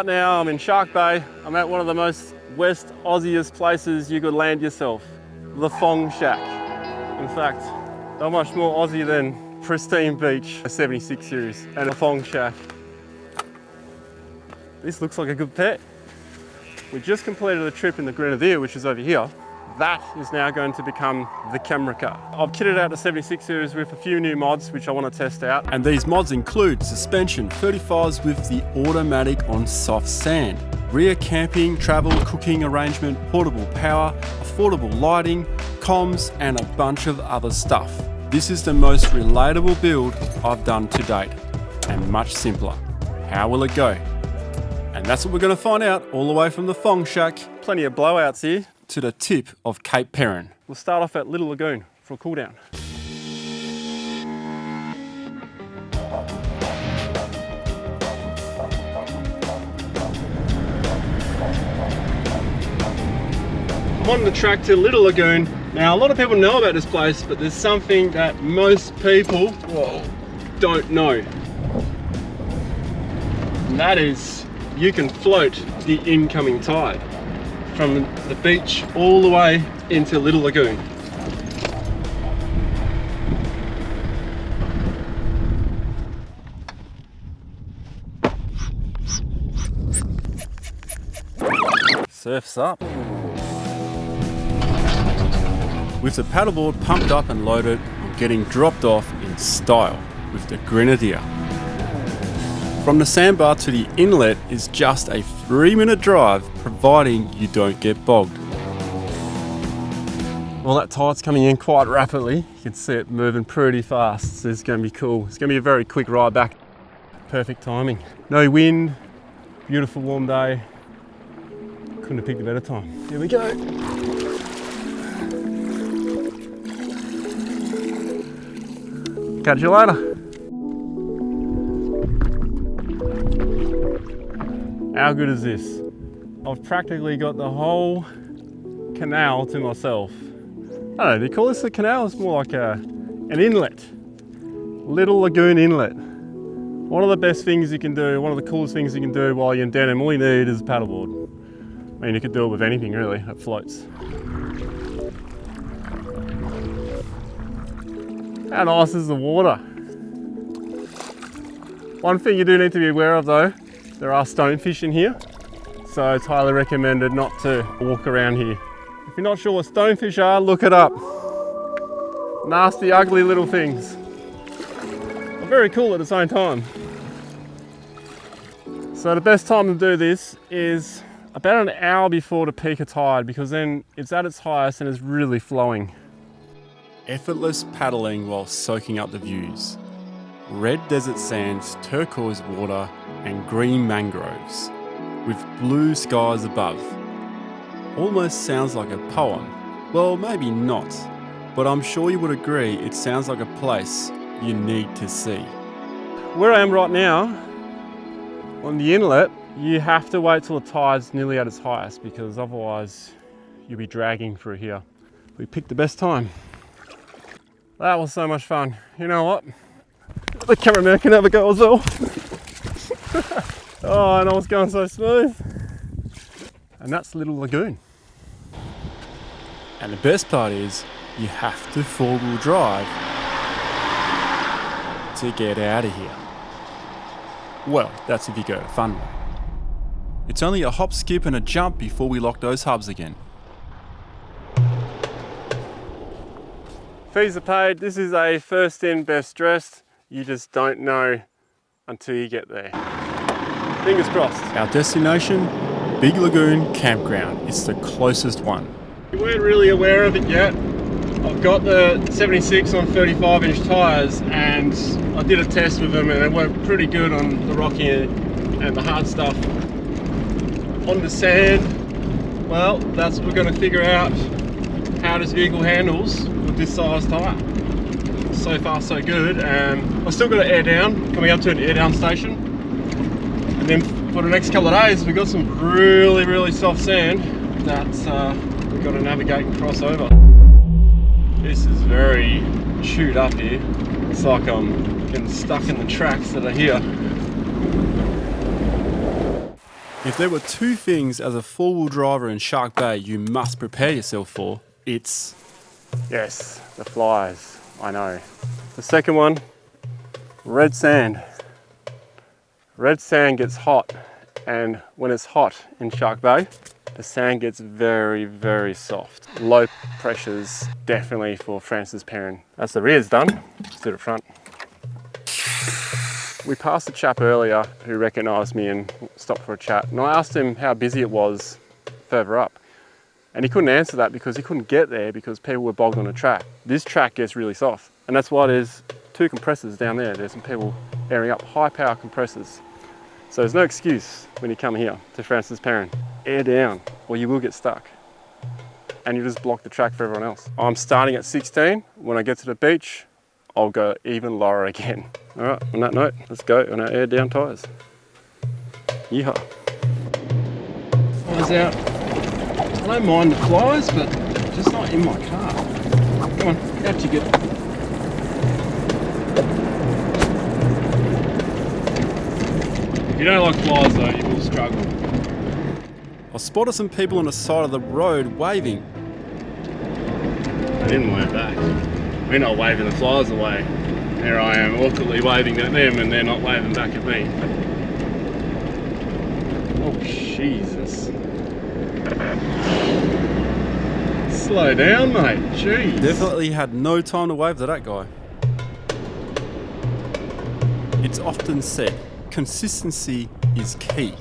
Right now I'm in Shark Bay. I'm at one of the most West Aussiest places you could land yourself, the Fong Shack. In fact, not much more Aussie than pristine beach, a 76 series, and a Fong Shack. This looks like a good pet. We just completed a trip in the Grenadier, which is over here. That is now going to become the camera car. I've kitted out the 76 series with a few new mods which I want to test out. And these mods include suspension, 35s with the automatic on soft sand, rear camping, travel, cooking arrangement, portable power, affordable lighting, comms, and a bunch of other stuff. This is the most relatable build I've done to date, and much simpler. How will it go? And that's what we're going to find out all the way from the Fong Shack. Plenty of blowouts here to the tip of Cape Perrin. We'll start off at Little Lagoon for a cool down. I'm on the track to Little Lagoon. Now, a lot of people know about this place, but there's something that most people don't know. And that is, you can float the incoming tide from the beach all the way into Little Lagoon. Surf's up. With the paddleboard pumped up and loaded, I'm getting dropped off in style with the Grenadier. From the sandbar to the inlet is just a 3-minute drive, providing you don't get bogged. Well, that tide's coming in quite rapidly. You can see it moving pretty fast, so it's going to be cool. It's going to be a very quick ride back. Perfect timing. No wind, beautiful warm day. Couldn't have picked a better time. Here we go. Catch you later. How good is this? I've practically got the whole canal to myself. I don't know, do you call this a canal? It's more like an inlet. Little Lagoon Inlet. One of the best things you can do, one of the coolest things you can do while you're in denim, all you need is a paddleboard. I mean, you could do it with anything really that floats. How nice is the water? One thing you do need to be aware of though, there are stonefish in here, so it's highly recommended not to walk around here. If you're not sure what stonefish are, look it up. Nasty, ugly little things. But very cool at the same time. So the best time to do this is about an hour before the peak of tide, because then it's at its highest and it's really flowing. Effortless paddling while soaking up the views. Red desert sands, turquoise water, and green mangroves, with blue skies above. Almost sounds like a poem. Well, maybe not, but I'm sure you would agree it sounds like a place you need to see. Where I am right now, on the inlet, you have to wait till the tide's nearly at its highest, because otherwise you'll be dragging through here. We picked the best time. That was so much fun. You know what? The cameraman can have a go as well. Oh, and I was going so smooth. And that's Little Lagoon. And the best part is, you have to four-wheel drive to get out of here. Well, that's if you go the fun way. It's only a hop, skip and a jump before we lock those hubs again. Fees are paid. This is a first in, best dressed. You just don't know until you get there. Fingers crossed. Our destination, Big Lagoon Campground. It's the closest one. We weren't really aware of it yet. I've got the 76 on 35-inch tyres, and I did a test with them and it worked pretty good on the rocky and the hard stuff. On the sand, well, that's what we're going to figure out, how this vehicle handles with this size tyre. So far so good. I've still got to air down, coming up to an air down station. And then for the next couple of days, we've got some really soft sand that we've got to navigate and cross over. This is very chewed up here. It's like I'm getting stuck in the tracks that are here. If there were two things as a four-wheel driver in Shark Bay you must prepare yourself for, it's... Yes, the flies, I know. The second one, red sand. Red sand gets hot, and when it's hot in Shark Bay, the sand gets very, very soft. Low pressures, definitely for Francis Perrin. That's the rear's done, let's do the front. We passed a chap earlier who recognised me and stopped for a chat, and I asked him how busy it was further up. And he couldn't answer that because he couldn't get there because people were bogged on the track. This track gets really soft, and that's why there's two compressors down there. There's some people airing up high power compressors. So there's no excuse when you come here to Francis Perrin. Air down, or you will get stuck. And you just block the track for everyone else. I'm starting at 16. When I get to the beach, I'll go even lower again. All right, on that note, let's go on our air down tyres. Yeehaw. Flies out. I don't mind the flies, but just not in my car. Come on, out you get. If you don't like flies though, you will struggle. I spotted some people on the side of the road waving. They didn't wave back. We're not waving the flies away. There I am awkwardly waving at them and they're not waving back at me. Oh Jesus. Slow down mate, jeez. Definitely had no time to wave to that guy. It's often said, consistency is key.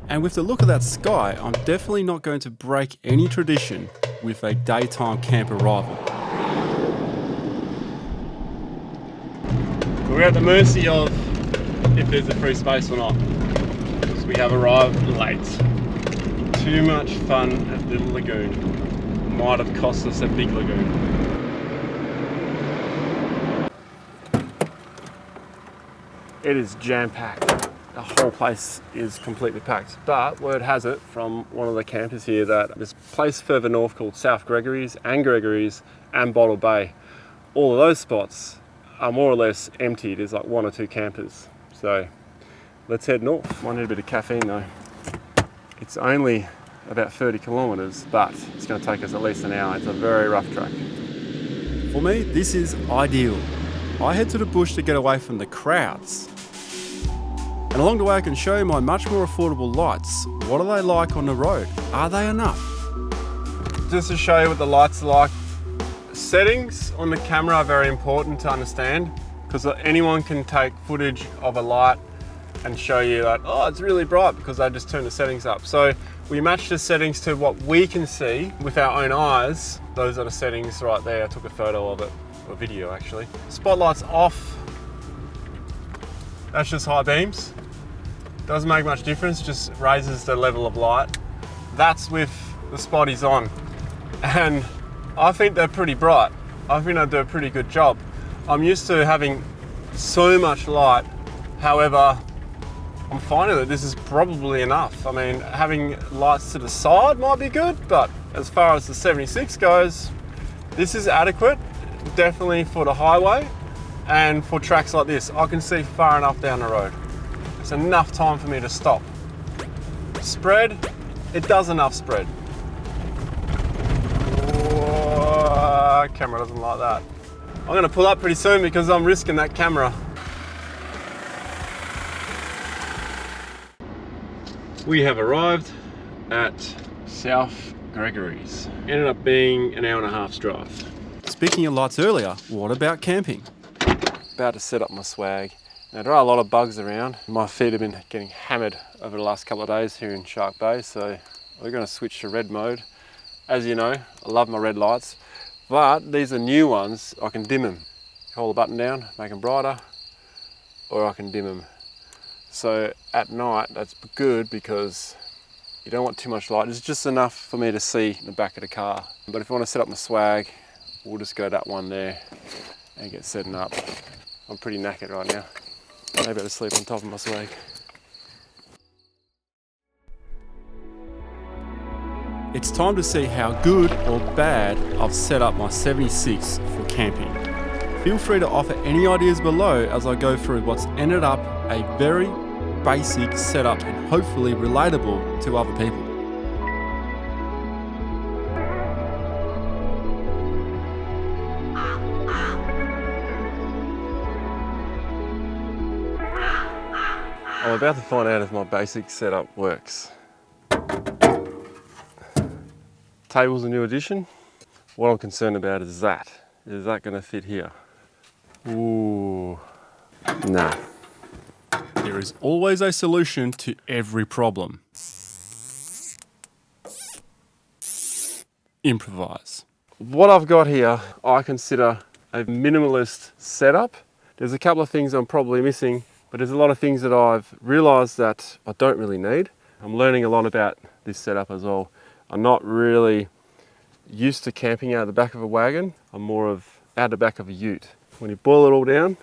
And with the look of that sky, I'm definitely not going to break any tradition with a daytime camp arrival. We're at the mercy of if there's a free space or not, because we have arrived late. Too much fun at Little Lagoon. Might have cost us a big lagoon. It is jam-packed. The whole place is completely packed. But word has it from one of the campers here that this place further north called South Gregory's and Bottle Bay, all of those spots are more or less empty. There's like one or two campers. So let's head north. Might need a bit of caffeine though. It's only about 30 kilometers, but it's going to take us at least an hour. It's a very rough track. For me, this is ideal. I head to the bush to get away from the crowds. And along the way I can show you my much more affordable lights. What are they like on the road? Are they enough? Just to show you what the lights are like, settings on the camera are very important to understand because anyone can take footage of a light and show you that, oh, it's really bright because I just turned the settings up. So we match the settings to what we can see with our own eyes. Those are the settings right there. I took a photo of it, or a video actually. Spotlight's off. That's just high beams. Doesn't make much difference, just raises the level of light. That's with the spotties on. And I think they're pretty bright. I think they do a pretty good job. I'm used to having so much light. However, I'm finding that this is probably enough. I mean, having lights to the side might be good, but as far as the 76 goes, this is adequate, definitely for the highway and for tracks like this. I can see far enough down the road. It's enough time for me to stop. Spread, it does enough spread. Whoa, camera doesn't like that. I'm gonna pull up pretty soon because I'm risking that camera. We have arrived at South Gregory's. Ended up being an hour and a half's drive. Speaking of lights earlier, what about camping? About to set up my swag. Now there are a lot of bugs around. My feet have been getting hammered over the last couple of days here in Shark Bay, so we're going to switch to red mode. As you know, I love my red lights, but these are new ones. I can dim them. Hold the button down, make them brighter, or I can dim them. So at night, that's good because you don't want too much light. It's just enough for me to see the back of the car. But if I want to set up my swag, we'll just go that one there and get setting up. I'm pretty knackered right now. Maybe I'll sleep on top of my swag. It's time to see how good or bad I've set up my 76 for camping. Feel free to offer any ideas below as I go through what's ended up a very basic setup and hopefully relatable to other people. I'm about to find out if my basic setup works. Table's a new addition. What I'm concerned about is that. Is that going to fit here? Ooh, nah. There is always a solution to every problem. Improvise. What I've got here, I consider a minimalist setup. There's a couple of things I'm probably missing, but there's a lot of things that I've realized that I don't really need. I'm learning a lot about this setup as well. I'm not really used to camping out the back of a wagon. I'm more of out the back of a ute. When you boil it all down,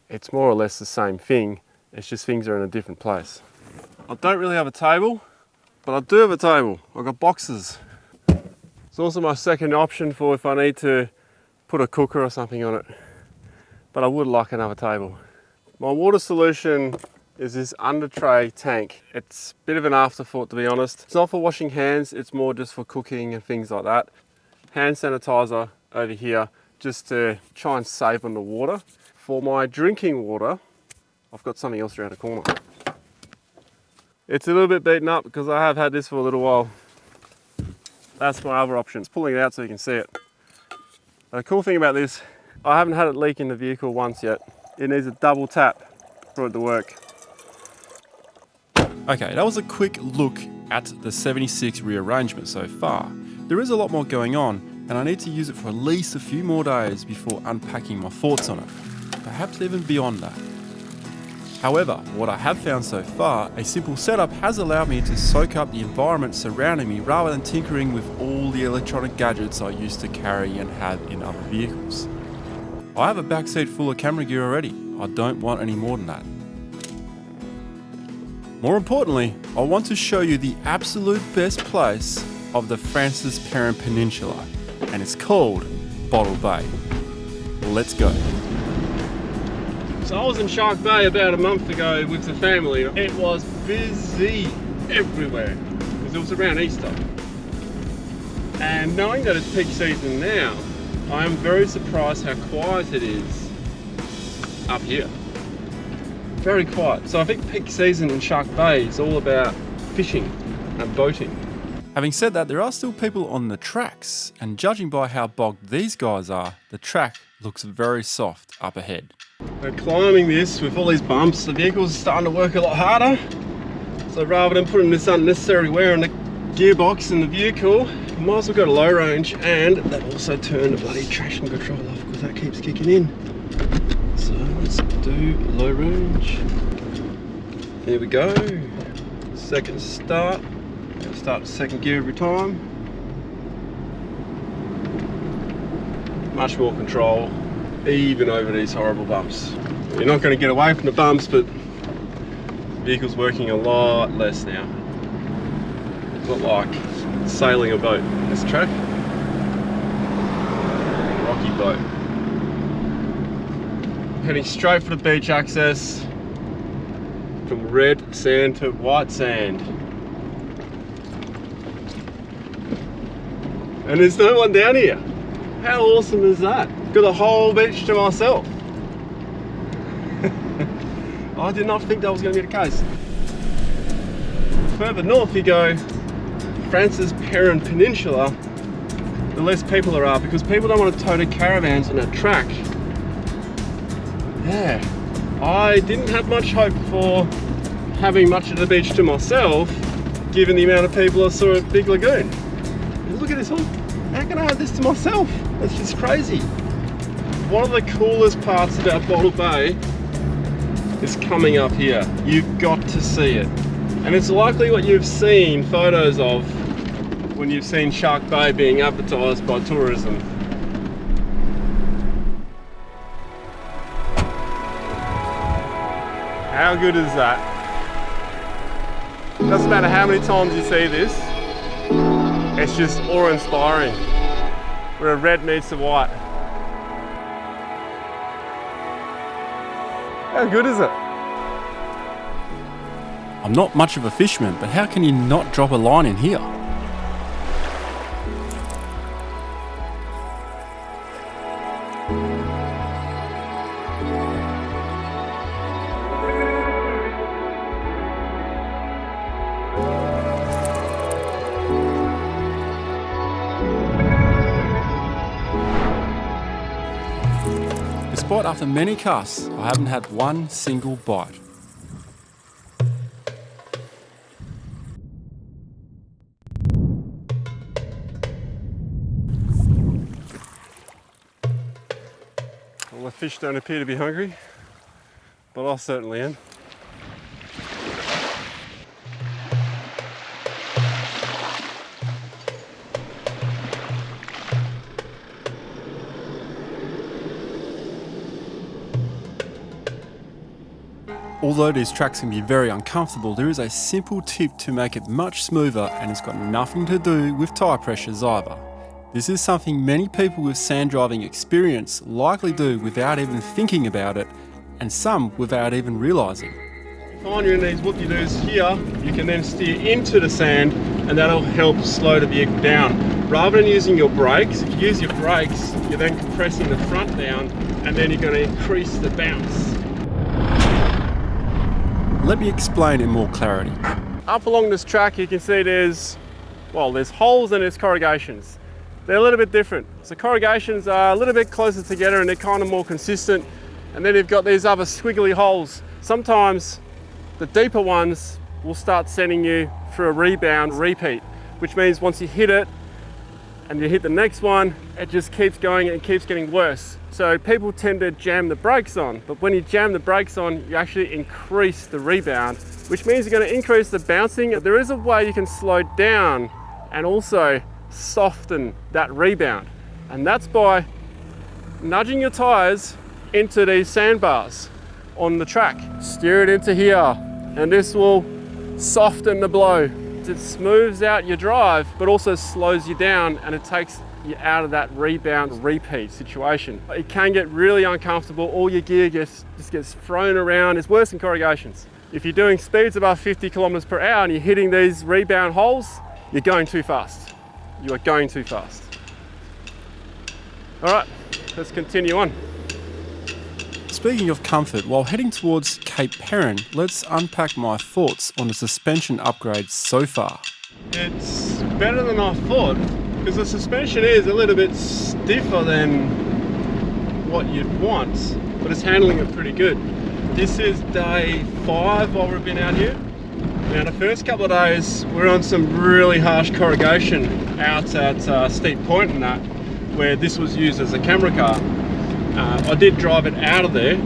it's more or less the same thing. It's just things are in a different place. I don't really have a table, but I do have a table. I've got boxes. It's also my second option for if I need to put a cooker or something on it. But I would like another table. My water solution is this under tray tank. It's a bit of an afterthought, to be honest. It's not for washing hands, it's more just for cooking and things like that. Hand sanitizer over here, just to try and save on the water. For my drinking water, I've got something else around the corner. It's a little bit beaten up because I have had this for a little while. That's my other option. It's pulling it out so you can see it. The cool thing about this, I haven't had it leak in the vehicle once yet. It needs a double tap for it to work. Okay, that was a quick look at the 76 rearrangement so far. There is a lot more going on, and I need to use it for at least a few more days before unpacking my thoughts on it, perhaps even beyond that. However, what I have found so far, a simple setup has allowed me to soak up the environment surrounding me rather than tinkering with all the electronic gadgets I used to carry and have in other vehicles. I have a backseat full of camera gear already. I don't want any more than that. More importantly, I want to show you the absolute best place of the Francis Perrin Peninsula, and it's called Bottle Bay. Let's go. So I was in Shark Bay about a month ago with the family. It was busy everywhere because it was around Easter. And knowing that it's peak season now, I am very surprised how quiet it is up here. Very quiet. So I think peak season in Shark Bay is all about fishing and boating. Having said that, there are still people on the tracks, and judging by how bogged these guys are, the track looks very soft up ahead. We're climbing this with all these bumps. The vehicle's starting to work a lot harder. So rather than putting this unnecessary wear on the gearbox in the vehicle, you might as well go to low range, and they've also turned the bloody traction control off because that keeps kicking in. So let's do low range. There we go. Second start. Start the second gear every time. Much more control, even over these horrible bumps. You're not going to get away from the bumps, but the vehicle's working a lot less now. It's not like sailing a boat on this track. Rocky boat. Heading straight for the beach access from red sand to white sand. And there's no one down here. How awesome is that? Got the whole beach to myself. I did not think that was going to be the case. Further north you go, Francis Perrin Peninsula, the less people there are because people don't want to tow their caravans on that track. Yeah, I didn't have much hope for having much of the beach to myself given the amount of people I saw at Big Lagoon. Look at this one. How can I have this to myself? That's just crazy. One of the coolest parts about Bottle Bay is coming up here. You've got to see it. And it's likely what you've seen photos of when you've seen Shark Bay being advertised by tourism. How good is that? Doesn't matter how many times you see this, it's just awe-inspiring. Where red meets the white. How good is it? I'm not much of a fisherman, but how can you not drop a line in here? Despite after many casts, I haven't had one single bite. Well, the fish don't appear to be hungry, but I certainly am. Although these tracks can be very uncomfortable, there is a simple tip to make it much smoother, and it's got nothing to do with tyre pressures either. This is something many people with sand driving experience likely do without even thinking about it, and some without even realising. Find you're in these whoop-de-doos here, you can then steer into the sand and that'll help slow the vehicle down. Rather than using your brakes, if you use your brakes, you're then compressing the front down and then you're going to increase the bounce. Let me explain in more clarity. Up along this track you can see there's holes and there's corrugations. They're a little bit different. So corrugations are a little bit closer together and they're kind of more consistent. And then you've got these other squiggly holes. Sometimes the deeper ones will start sending you through a rebound repeat, which means once you hit it and you hit the next one, it just keeps going and it keeps getting worse. So people tend to jam the brakes on, but when you jam the brakes on, you actually increase the rebound, which means you're going to increase the bouncing. There is a way you can slow down and also soften that rebound, and that's by nudging your tires into these sandbars on the track. Steer it into here, and this will soften the blow. It smooths out your drive, but also slows you down, and it takes you out of that rebound repeat situation. It can get really uncomfortable. All your gear just gets thrown around. It's worse than corrugations. If you're doing speeds above 50 kilometers per hour and you're hitting these rebound holes, you're going too fast. You are going too fast. All right, let's continue on. Speaking of comfort, while heading towards Cape Perrin, let's unpack my thoughts on the suspension upgrades so far. It's better than I thought, because the suspension is a little bit stiffer than what you'd want, but it's handling it pretty good. This is day 5 while we've been out here. Now the first couple of days we're on some really harsh corrugation out at Steep Point and that, where this was used as a camera car. I did drive it out of there,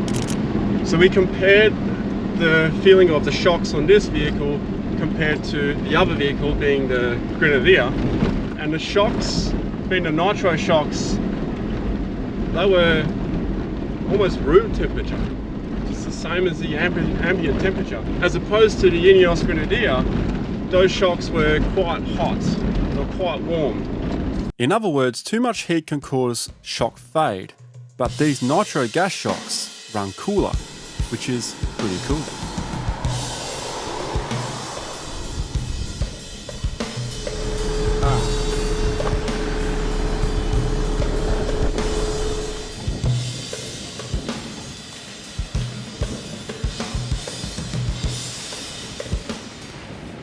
so we compared the feeling of the shocks on this vehicle compared to the other vehicle being the Grenadier, and the shocks, being the nitro shocks, they were almost room temperature, just the same as the ambient temperature. As opposed to the Ineos Grenadier, those shocks were quite hot, they were quite warm. In other words, too much heat can cause shock fade, but these nitro gas shocks run cooler, which is pretty cool.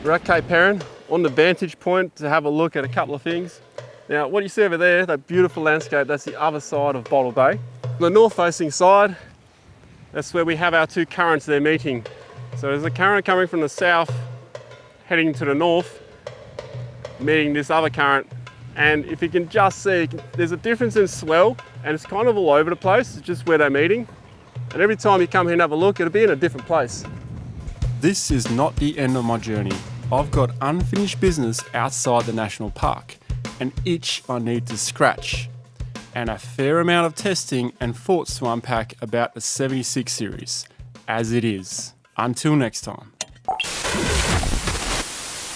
We're at Cape Perrin on the vantage point to have a look at a couple of things. Now, what you see over there, that beautiful landscape, that's the other side of Bottle Bay. The north-facing side, that's where we have our two currents there meeting. So there's a current coming from the south, heading to the north, meeting this other current. And if you can just see, there's a difference in swell, and it's kind of all over the place. It's just where they're meeting. And every time you come here and have a look, it'll be in a different place. This is not the end of my journey. I've got unfinished business outside the national park, an itch I need to scratch, and a fair amount of testing and thoughts to unpack about the 76 series, as it is. Until next time.